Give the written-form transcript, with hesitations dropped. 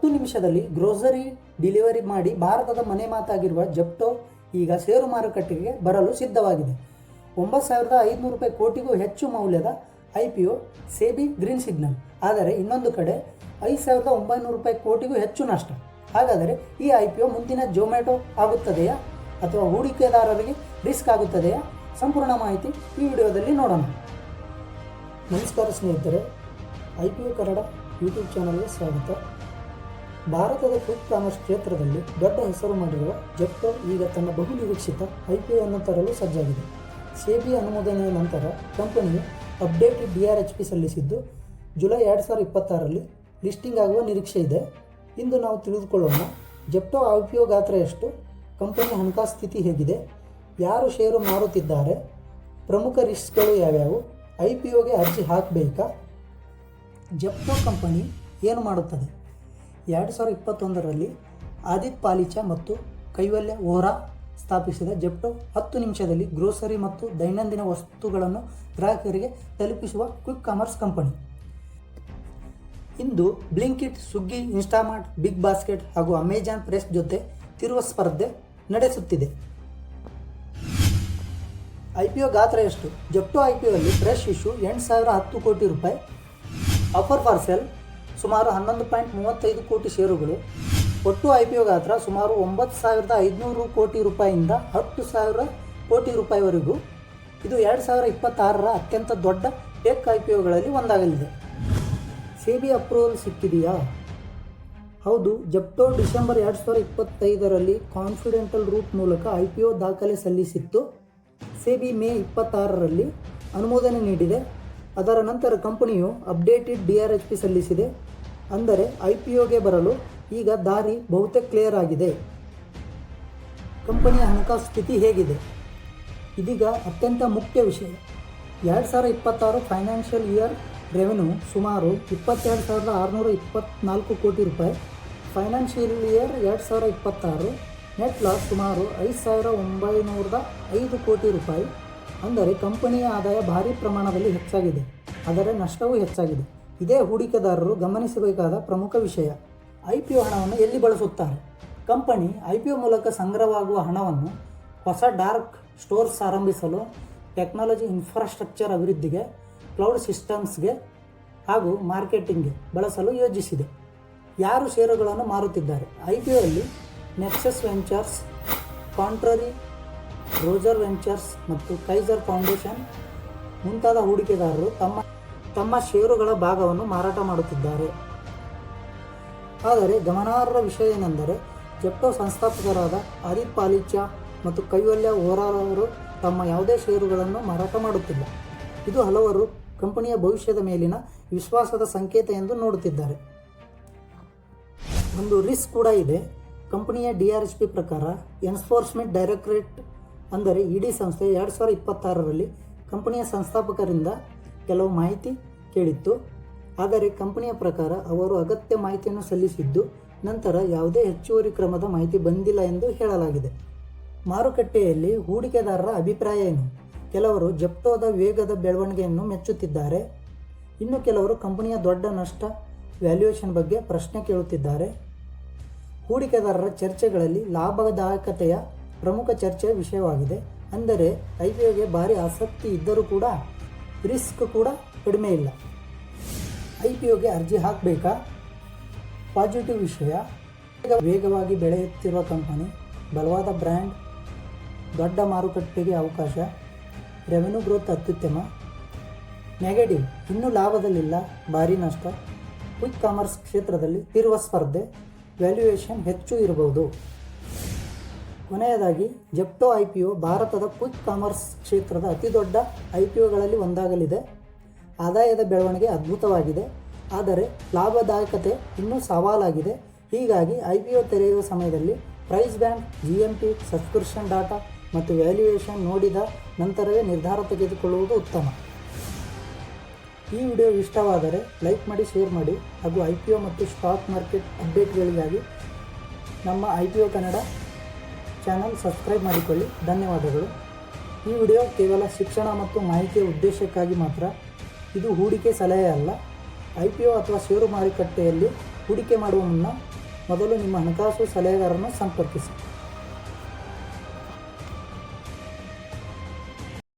10 ನಿಮಿಷದಲ್ಲಿ grocery delivery ಮಾಡಿ ಭಾರತದ ಮನೆ ಮಾತಾಗಿರುವ ಜೆಪ್ಟೋ ಈಗ ಷೇರು ಮಾರುಕಟ್ಟೆಗೆ ಬರಲು ಸಿದ್ಧವಾಗಿದೆ. 9,500 ರೂಪಾಯಿ ಕೋಟಿಗೂ ಹೆಚ್ಚು ಮೌಲ್ಯದ IPO ಸೇಬಿ ಗ್ರೀನ್ ಸಿಗ್ನಲ್. ಆದರೆ ಇನ್ನೊಂದು ಕಡೆ 5,900 ರೂಪಾಯಿ ಕೋಟಿಗೂ ಹೆಚ್ಚು ನಷ್ಟ. ಹಾಗಾದರೆ ಈ IPO ಮುಂದಿನ ಜೊಮ್ಯಾಟೊ ಆಗುತ್ತದೆಯಾ ಅಥವಾ ಹೂಡಿಕೆದಾರರಿಗೆ ರಿಸ್ಕ್ ಆಗುತ್ತದೆಯಾ? ಸಂಪೂರ್ಣ ಮಾಹಿತಿ ಈ ವಿಡಿಯೋದಲ್ಲಿ ನೋಡೋಣ. ನಮಸ್ಕಾರ ಸ್ನೇಹಿತರೆ, IPO ಕನ್ನಡ ಯೂಟ್ಯೂಬ್ ಚಾನಲ್ಗೆ ಸ್ವಾಗತ. ಭಾರತದ ಕ್ವಿಕ್ ಕಾಮರ್ಸ್ ಕ್ಷೇತ್ರದಲ್ಲಿ ದೊಡ್ಡ ಹೆಸರು ಮಾಡಿರುವ ಜೆಪ್ಟೋ ಈಗ ತನ್ನ ಬಹುನಿರೀಕ್ಷಿತ IPO ಅನ್ನು ತರಲು ಸಜ್ಜಾಗಿದೆ. ಸೇಬಿ ಅನುಮೋದನೆಯ ನಂತರ ಕಂಪನಿಯು ಅಪ್ಡೇಟೆಡ್ DRHP ಸಲ್ಲಿಸಿದ್ದು ಜುಲೈ 2026ರಲ್ಲಿ ಲಿಸ್ಟಿಂಗ್ ಆಗುವ ನಿರೀಕ್ಷೆ ಇದೆ. ಇಂದು ನಾವು ತಿಳಿದುಕೊಳ್ಳೋಣ ಜೆಪ್ಟೋ IPO ಗಾತ್ರ ಎಷ್ಟು, ಕಂಪನಿಯ ಹಣಕಾಸು ಸ್ಥಿತಿ ಹೇಗಿದೆ, ಯಾರು ಷೇರು ಮಾರುತ್ತಿದ್ದಾರೆ, ಪ್ರಮುಖ ರಿಸ್ಕ್ಗಳು ಯಾವ್ಯಾವು, IPOಗೆ ಅರ್ಜಿ ಹಾಕಬೇಕಾ, ಜೆಪ್ಟೋ ಕಂಪನಿ ಏನು ಮಾಡುತ್ತದೆ. 2021ರಲ್ಲಿ ಆದಿತ್ಯ ಪಾಲಿಚಾ ಮತ್ತು ಕೈವಲ್ಯ ವೋಹ್ರಾ ಸ್ಥಾಪಿಸಿದ ಜೆಪ್ಟೋ 10 ನಿಮಿಷದಲ್ಲಿ ಗ್ರೋಸರಿ ಮತ್ತು ದೈನಂದಿನ ವಸ್ತುಗಳನ್ನು ಗ್ರಾಹಕರಿಗೆ ತಲುಪಿಸುವ ಕ್ವಿಕ್ ಕಾಮರ್ಸ್ ಕಂಪನಿ. ಇಂದು ಬ್ಲಿಂಕಿಟ್, ಸ್ವಿಗ್ಗಿ, ಇನ್ಸ್ಟಾಮಾರ್ಟ್, ಬಿಗ್ ಬಾಸ್ಕೆಟ್ ಹಾಗೂ ಅಮೆಜಾನ್ ಪ್ರೆಸ್ ಜೊತೆ ತಿರುವ ಸ್ಪರ್ಧೆ ನಡೆಸುತ್ತಿದೆ. IPO ಗಾತ್ರ ಎಷ್ಟು? ಜೆಪ್ಟೋ IPOಲ್ಲಿ ಫ್ರೆಶ್ ಇಶ್ಯೂ 8,010 ಕೋಟಿ ರೂಪಾಯಿ, ಆಫರ್ ಫಾರ್ ಸೇಲ್ ಸುಮಾರು 11.35 ಕೋಟಿ ಷೇರುಗಳು. ಒಟ್ಟು IPO ಗಾತ್ರ ಸುಮಾರು 9,500 ಕೋಟಿ ರೂಪಾಯಿಯಿಂದ 10,000 ಕೋಟಿ ರೂಪಾಯಿವರೆಗೂ. ಇದು 2026ರ ಅತ್ಯಂತ ದೊಡ್ಡ ಟೆಕ್ IPOಗಳಲ್ಲಿ ಒಂದಾಗಲಿದೆ. ಸೇಬಿ ಅಪ್ರೂವಲ್ ಸಿಕ್ಕಿದೆಯಾ? ಹೌದು, ಜೆಪ್ಟೋ ಡಿಸೆಂಬರ್ 2025ರಲ್ಲಿ ಕಾನ್ಫಿಡೆಂಟಲ್ ರೂಟ್ ಮೂಲಕ IPO ದಾಖಲೆ ಸಲ್ಲಿಸಿತ್ತು. ಸೇಬಿ ಮೇ 26ರಲ್ಲಿ ಅನುಮೋದನೆ ನೀಡಿದೆ. ಅದರ ನಂತರ ಕಂಪನಿಯು ಅಪ್ಡೇಟೆಡ್ DRHP ಸಲ್ಲಿಸಿದೆ. ಅಂದರೆ IPOಗೆ ಬರಲು ಈಗ ದಾರಿ ಬಹುತೇಕ ಕ್ಲಿಯರ್ ಆಗಿದೆ. ಕಂಪನಿಯ ಹಣಕಾಸು ಸ್ಥಿತಿ ಹೇಗಿದೆ? ಇದೀಗ ಅತ್ಯಂತ ಮುಖ್ಯ ವಿಷಯ. 2026 ಫೈನಾನ್ಷಿಯಲ್ ಇಯರ್ ರೆವೆನ್ಯೂ ಸುಮಾರು 22,624 ಕೋಟಿ ರೂಪಾಯಿ. ಫೈನಾನ್ಷಿಯಲ್ ಇಯರ್ 2026 ನೆಟ್ ಲಾಸ್ ಸುಮಾರು 5,905 ಕೋಟಿ ರೂಪಾಯಿ. ಅಂದರೆ ಕಂಪನಿಯ ಆದಾಯ ಭಾರೀ ಪ್ರಮಾಣದಲ್ಲಿ ಹೆಚ್ಚಾಗಿದೆ, ಆದರೆ ನಷ್ಟವೂ ಹೆಚ್ಚಾಗಿದೆ. ಇದೇ ಹೂಡಿಕೆದಾರರು ಗಮನಿಸಬೇಕಾದ ಪ್ರಮುಖ ವಿಷಯ. IPO ಹಣವನ್ನು ಎಲ್ಲಿ ಬಳಸುತ್ತಾರೆ? ಕಂಪನಿ IPO ಮೂಲಕ ಸಂಗ್ರಹವಾಗುವ ಹಣವನ್ನು ಹೊಸ ಡಾರ್ಕ್ ಸ್ಟೋರ್ಸ್ ಆರಂಭಿಸಲು, ಟೆಕ್ನಾಲಜಿ ಇನ್ಫ್ರಾಸ್ಟ್ರಕ್ಚರ್ ಅಭಿವೃದ್ಧಿಗೆ, ಕ್ಲೌಡ್ ಸಿಸ್ಟಮ್ಸ್ಗೆ ಹಾಗೂ ಮಾರ್ಕೆಟಿಂಗ್ಗೆ ಬಳಸಲು ಯೋಜಿಸಿದೆ. ಯಾರು ಷೇರುಗಳನ್ನು ಮಾರುತ್ತಿದ್ದಾರೆ? IPOಯಲ್ಲಿ Nexus Ventures, Contrary, Roger Ventures ಮತ್ತು ಕೈಸರ್ ಫೌಂಡೇಶನ್ ಮುಂತಾದ ಹೂಡಿಕೆದಾರರು ತಮ್ಮ ಷೇರುಗಳ ಭಾಗವನ್ನು ಮಾರಾಟ ಮಾಡುತ್ತಿದ್ದಾರೆ. ಆದರೆ ಗಮನಾರ್ಹ ವಿಷಯ ಏನೆಂದರೆ ಜೆಪ್ಟೋ ಸಂಸ್ಥಾಪಕರಾದ ಆದಿತ್ಯ ಪಾಲಿಚಾ ಮತ್ತು ಕೈವಲ್ಯ ವೋಹ್ರಾ ಅವರು ತಮ್ಮ ಯಾವುದೇ ಷೇರುಗಳನ್ನು ಮಾರಾಟ ಮಾಡುತ್ತಿಲ್ಲ. ಇದು ಹಲವರು ಕಂಪನಿಯ ಭವಿಷ್ಯದ ಮೇಲಿನ ವಿಶ್ವಾಸದ ಸಂಕೇತ ಎಂದು ನೋಡುತ್ತಿದ್ದಾರೆ. ಒಂದು ರಿಸ್ಕ್ ಕೂಡ ಇದೆ. ಕಂಪನಿಯ DRHP ಪ್ರಕಾರ ಎನ್ಫೋರ್ಸ್ಮೆಂಟ್ ಡೈರೆಕ್ಟರೇಟ್ ಅಂದರೆ ED ಸಂಸ್ಥೆ 2026ರಲ್ಲಿ ಕಂಪನಿಯ ಸಂಸ್ಥಾಪಕರಿಂದ ಕೆಲವು ಮಾಹಿತಿ ಕೇಳಿತ್ತು. ಆದರೆ ಕಂಪನಿಯ ಪ್ರಕಾರ ಅವರು ಅಗತ್ಯ ಮಾಹಿತಿಯನ್ನು ಸಲ್ಲಿಸಿದ್ದು ನಂತರ ಯಾವುದೇ ಹೆಚ್ಚುವರಿ ಕ್ರಮದ ಮಾಹಿತಿ ಬಂದಿಲ್ಲ ಎಂದು ಹೇಳಲಾಗಿದೆ. ಮಾರುಕಟ್ಟೆಯಲ್ಲಿ ಹೂಡಿಕೆದಾರರ ಅಭಿಪ್ರಾಯ ಏನು? ಕೆಲವರು ಜೆಪ್ಟೋದ ವೇಗದ ಬೆಳವಣಿಗೆಯನ್ನು ಮೆಚ್ಚುತ್ತಿದ್ದಾರೆ. ಇನ್ನು ಕೆಲವರು ಕಂಪನಿಯ ದೊಡ್ಡ ನಷ್ಟ ವ್ಯಾಲ್ಯೂಯೇಷನ್ ಬಗ್ಗೆ ಪ್ರಶ್ನೆ ಕೇಳುತ್ತಿದ್ದಾರೆ. ಹೂಡಿಕೆದಾರರ ಚರ್ಚೆಗಳಲ್ಲಿ ಲಾಭದಾಯಕತೆಯ ಪ್ರಮುಖ ಚರ್ಚೆಯ ವಿಷಯವಾಗಿದೆ. ಅಂದರೆ IPOಗೆ ಭಾರಿ ಆಸಕ್ತಿ ಇದ್ದರೂ ಕೂಡ ರಿಸ್ಕ್ ಕೂಡ ಕಡಿಮೆ ಇಲ್ಲ. IPOಗೆ ಅರ್ಜಿ ಹಾಕಬೇಕಾ? ಪಾಸಿಟಿವ್ ವಿಷಯ, ವೇಗವಾಗಿ ಬೆಳೆಯುತ್ತಿರುವ ಕಂಪನಿ, ಬಲವಾದ ಬ್ರ್ಯಾಂಡ್, ದೊಡ್ಡ ಮಾರುಕಟ್ಟೆಗೆ ಅವಕಾಶ, ರೆವೆನ್ಯೂ ಗ್ರೋತ್ ಅತ್ಯುತ್ತಮ. ನೆಗೆಟಿವ್, ಇನ್ನೂ ಲಾಭದಲ್ಲಿಲ್ಲ, ಭಾರಿ ನಷ್ಟ, ಕ್ವಿಕ್ ಕಾಮರ್ಸ್ ಕ್ಷೇತ್ರದಲ್ಲಿ ಇರುವ ಸ್ಪರ್ಧೆ, ವ್ಯಾಲ್ಯೂಯೇಷನ್ ಹೆಚ್ಚು ಇರಬಹುದು. ಕೊನೆಯದಾಗಿ ಜೆಪ್ಟೋ IPO ಭಾರತದ ಕ್ವಿಕ್ ಕಾಮರ್ಸ್ ಕ್ಷೇತ್ರದ ಅತಿದೊಡ್ಡ IPOಗಳಲ್ಲಿ ಒಂದಾಗಲಿದೆ. ಆದಾಯದ ಬೆಳವಣಿಗೆ ಅದ್ಭುತವಾಗಿದೆ, ಆದರೆ ಲಾಭದಾಯಕತೆ ಇನ್ನೂ ಸವಾಲಾಗಿದೆ. ಹೀಗಾಗಿ IPO ತೆರೆಯುವ ಸಮಯದಲ್ಲಿ price band, GMP, subscription data ಮತ್ತು ವ್ಯಾಲ್ಯೂಯೇಷನ್ ನೋಡಿದ ನಂತರವೇ ನಿರ್ಧಾರ ತೆಗೆದುಕೊಳ್ಳುವುದು ಉತ್ತಮ. ಈ ವಿಡಿಯೋ ಇಷ್ಟವಾದರೆ ಲೈಕ್ ಮಾಡಿ, ಶೇರ್ ಮಾಡಿ ಹಾಗೂ IPO ಮತ್ತು ಸ್ಟಾಕ್ ಮಾರ್ಕೆಟ್ ಅಪ್ಡೇಟ್ಗಳಿಗಾಗಿ ನಮ್ಮ IPO ಕನ್ನಡ ಚಾನಲ್ ಸಬ್ಸ್ಕ್ರೈಬ್ ಮಾಡಿಕೊಳ್ಳಿ. ಧನ್ಯವಾದಗಳು. ಈ ವಿಡಿಯೋ ಕೇವಲ ಶಿಕ್ಷಣ ಮತ್ತು ಮಾಹಿತಿಯ ಉದ್ದೇಶಕ್ಕಾಗಿ ಮಾತ್ರ. ಇದು ಹೂಡಿಕೆ ಸಲಹೆ ಅಲ್ಲ. IPO ಅಥವಾ ಷೇರು ಮಾರುಕಟ್ಟೆಯಲ್ಲಿ ಹೂಡಿಕೆ ಮಾಡುವ ಮುನ್ನ ಮೊದಲು ನಿಮ್ಮ ಹಣಕಾಸು ಸಲಹೆಗಾರರನ್ನು ಸಂಪರ್ಕಿಸಿ.